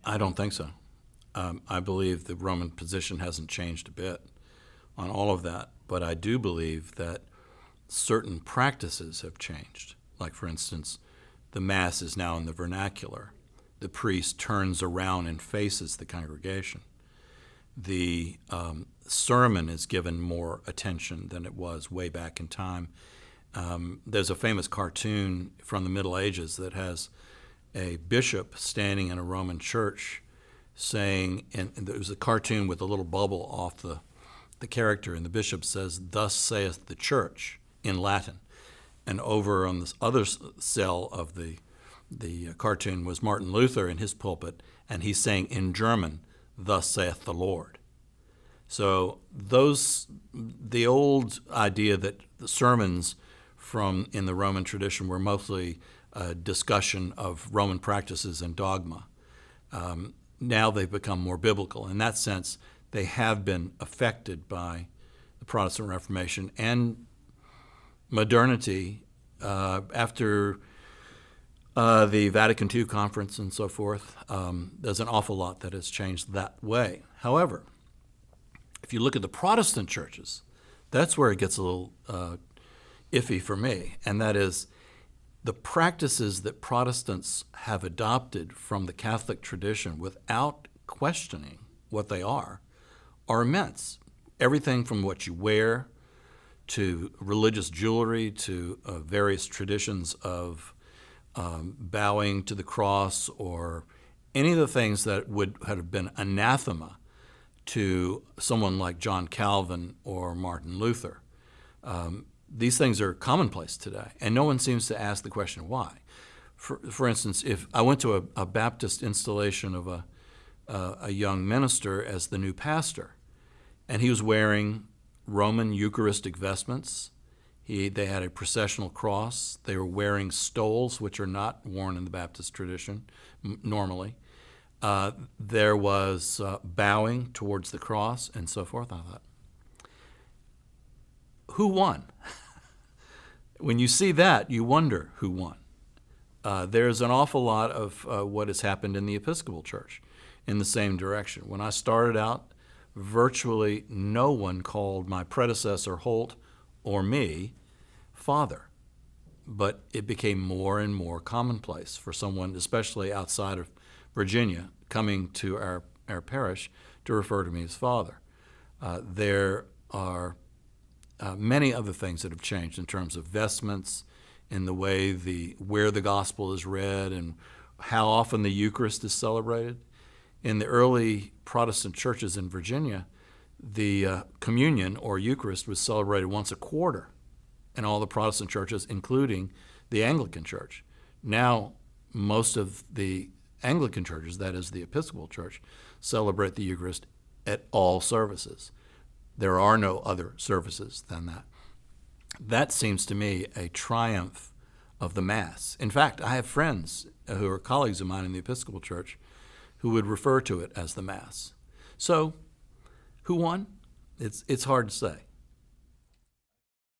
I don't think so. I believe the Roman position hasn't changed a bit on all of that, but I do believe that certain practices have changed. Like, for instance, the Mass is now in the vernacular. The priest turns around and faces the congregation. The sermon is given more attention than it was way back in time. There's a famous cartoon from the Middle Ages that has a bishop standing in a Roman church saying, and there was a cartoon with a little bubble off the character, and the bishop says, "Thus saith the church," in Latin. And over on this other cell of the cartoon was Martin Luther in his pulpit, and he's saying in German, "Thus saith the Lord." So the old idea that the sermons in the Roman tradition were mostly a discussion of Roman practices and dogma. Now they've become more biblical. In that sense, they have been affected by the Protestant Reformation and modernity after the Vatican II conference and so forth. There's an awful lot that has changed that way. However, if you look at the Protestant churches, that's where it gets a little iffy for me, and that is the practices that Protestants have adopted from the Catholic tradition without questioning what they are immense. Everything from what you wear to religious jewelry to various traditions of bowing to the cross or any of the things that would have been anathema to someone like John Calvin or Martin Luther. These things are commonplace today, and no one seems to ask the question why. For instance, if I went to a Baptist installation of a young minister as the new pastor, and he was wearing Roman Eucharistic vestments, they had a processional cross, they were wearing stoles, which are not worn in the Baptist tradition normally. There was bowing towards the cross and so forth. I thought, who won? When you see that, you wonder who won. There's an awful lot of what has happened in the Episcopal Church in the same direction. When I started out, virtually no one called my predecessor, Holt, or me, Father. But it became more and more commonplace for someone, especially outside of Virginia, coming to our parish to refer to me as Father. There are many other things that have changed in terms of vestments, in the way where the gospel is read, and how often the Eucharist is celebrated. In the early Protestant churches in Virginia, the communion or Eucharist was celebrated once a quarter in all the Protestant churches, including the Anglican Church. Now, most of the Anglican churches, that is the Episcopal Church, celebrate the Eucharist at all services. There are no other services than that. That seems to me a triumph of the Mass. In fact, I have friends who are colleagues of mine in the Episcopal Church who would refer to it as the Mass. So, who won? It's hard to say.